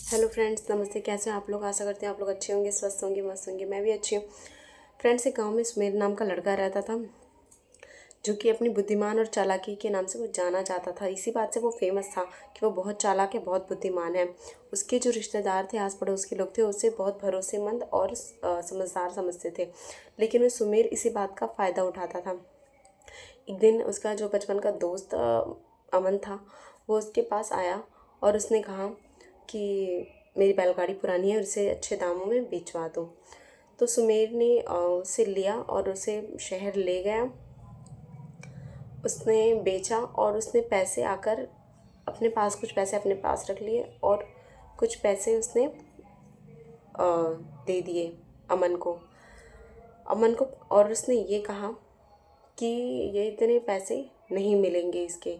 Hello friends, नमस्ते। कैसे हैं आप लोग? आशा करते हैं आप लोग अच्छे होंगे, स्वस्थ होंगे, मस्त होंगे। मैं भी अच्छी हूँ। फ्रेंड्स, एक गांव में सुमेर नाम का लड़का रहता था, जो कि अपनी बुद्धिमान और चालाकी के नाम से वो जाना जाता था। इसी बात से वो फेमस था कि वो बहुत चालाक है, बहुत बुद्धिमान है। उसके जो रिश्तेदार थे, आस पड़ोस के लोग थे, उससे बहुत भरोसेमंद और समझदार समझते थे। लेकिन वो सुमेर इसी बात का फ़ायदा उठाता था। एक दिन उसका जो बचपन का दोस्त अमन था, वो उसके पास आया और उसने कहा कि मेरी बैलगाड़ी पुरानी है और इसे अच्छे दामों में बेचवा दो। तो सुमेर ने उसे लिया और उसे शहर ले गया। उसने बेचा और उसने पैसे आकर अपने पास, कुछ पैसे अपने पास रख लिए और कुछ पैसे उसने दे दिए अमन को। और उसने ये कहा कि ये इतने पैसे नहीं मिलेंगे इसके,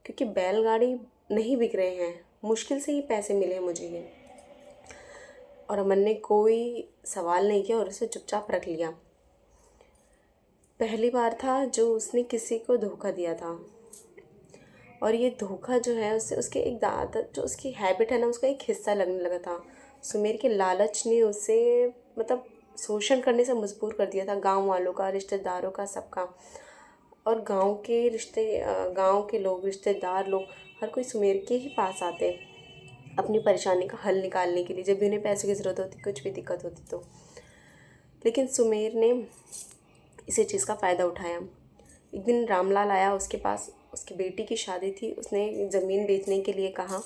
क्योंकि बैलगाड़ी नहीं बिक रहे हैं, मुश्किल से ही पैसे मिले हैं मुझे ये। और अमन ने कोई सवाल नहीं किया और उसे चुपचाप रख लिया। पहली बार था जो उसने किसी को धोखा दिया था, और ये धोखा जो है उससे उसके एक आदत, जो उसकी हैबिट है ना, उसका एक हिस्सा लगने लगा था। सुमेर के लालच ने उसे मतलब शोषण करने से मजबूर कर दिया था, गांव वालों का, रिश्तेदारों का, सबका। और गांव के लोग, रिश्तेदार लोग, हर कोई सुमेर के ही पास आते अपनी परेशानी का हल निकालने के लिए, जब भी उन्हें पैसे की ज़रूरत होती, कुछ भी दिक्कत होती तो। लेकिन सुमेर ने इसी चीज़ का फ़ायदा उठाया। एक दिन रामलाल आया उसके पास, उसकी बेटी की शादी थी, उसने ज़मीन बेचने के लिए कहा।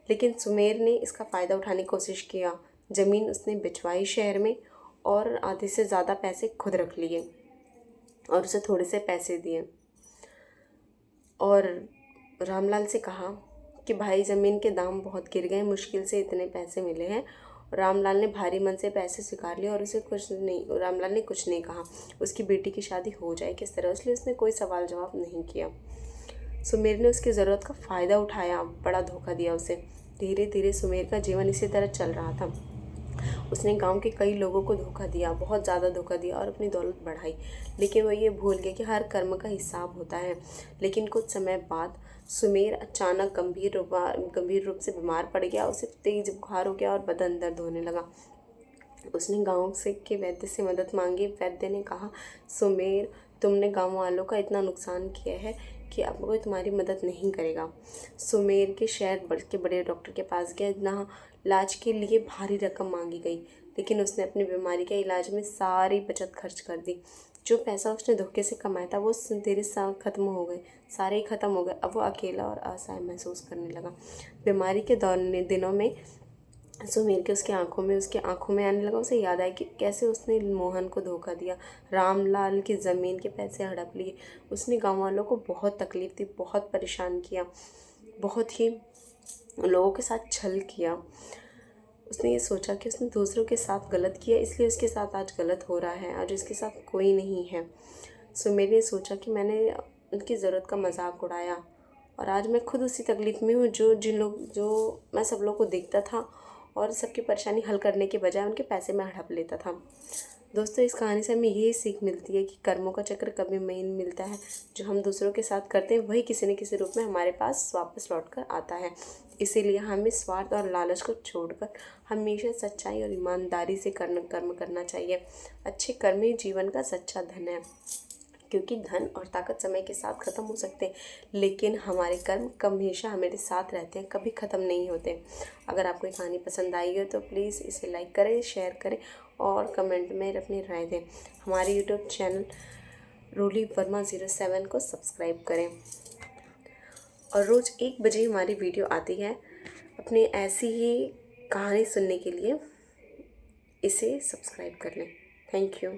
लेकिन सुमेर ने इसका फ़ायदा उठाने की कोशिश किया। ज़मीन उसने बिचवाई शहर में और आधे से ज़्यादा पैसे खुद रख लिए और उसे थोड़े से पैसे दिए। और रामलाल से कहा कि भाई, ज़मीन के दाम बहुत गिर गए, मुश्किल से इतने पैसे मिले हैं। रामलाल ने भारी मन से पैसे स्वीकार लिए और रामलाल ने कुछ नहीं कहा। उसकी बेटी की शादी हो जाए किस तरह, इसलिए उसने कोई सवाल जवाब नहीं किया। सुमेर ने उसकी ज़रूरत का फ़ायदा उठाया, बड़ा धोखा दिया उसे। धीरे धीरे सुमेर का जीवन इसी तरह चल रहा था। उसने गांव के कई लोगों को धोखा दिया, बहुत ज़्यादा धोखा दिया और अपनी दौलत बढ़ाई। लेकिन वो ये भूल गया कि हर कर्म का हिसाब होता है। लेकिन कुछ समय बाद सुमेर अचानक गंभीर रूप से बीमार पड़ गया। उसे तेज बुखार हो गया और बदन दर्द होने लगा। उसने गांव से के वैद्य से मदद मांगी। वैद्य ने कहा, सुमेर, तुमने गांव वालों का इतना नुकसान किया है कि अब कोई तुम्हारी मदद नहीं करेगा। सुमेर के शहर के बड़े डॉक्टर के पास गया, जहाँ इलाज के लिए भारी रकम मांगी गई। लेकिन उसने अपनी बीमारी के इलाज में सारी बचत खर्च कर दी। जो पैसा उसने धोखे से कमाया था वो धीरे से खत्म हो गए, सारे ही खत्म हो गए। अब वो अकेला और असहाय महसूस करने लगा। बीमारी के दिनों में सुमेर के उसकी आंखों में आने लगा। उसे याद आया कि कैसे उसने मोहन को धोखा दिया, रामलाल की ज़मीन के पैसे हड़प लिए। उसने गांव वालों को बहुत तकलीफ दी, बहुत परेशान किया, बहुत ही लोगों के साथ छल किया। उसने ये सोचा कि उसने दूसरों के साथ गलत किया, इसलिए उसके साथ आज गलत हो रहा है, आज उसके साथ कोई नहीं है। सुमेर ने सोचा कि मैंने उनकी ज़रूरत का मजाक उड़ाया और आज मैं खुद उसी तकलीफ़ में हूँ जो मैं सब लोगों को देखता था और सबकी परेशानी हल करने के बजाय उनके पैसे में हड़प लेता था। दोस्तों, इस कहानी से हमें यही सीख मिलती है कि कर्मों का चक्र कभी नहीं मिलता है। जो हम दूसरों के साथ करते हैं वही किसी न किसी रूप में हमारे पास वापस लौट कर आता है। इसीलिए हमें स्वार्थ और लालच को छोड़कर हमेशा सच्चाई और ईमानदारी से कर्म करना चाहिए। अच्छे कर्म ही जीवन का सच्चा धन है, क्योंकि धन और ताकत समय के साथ ख़त्म हो सकते हैं, लेकिन हमारे कर्म हमेशा हमारे साथ रहते हैं, कभी ख़त्म नहीं होते। अगर आपको ये कहानी पसंद आई हो तो प्लीज़ इसे लाइक करें, शेयर करें और कमेंट में अपनी राय दें। हमारे यूट्यूब चैनल रूली वर्मा 07 को सब्सक्राइब करें और रोज़ 1 बजे हमारी वीडियो आती है। अपनी ऐसी ही कहानी सुनने के लिए इसे सब्सक्राइब कर लें। Thank you.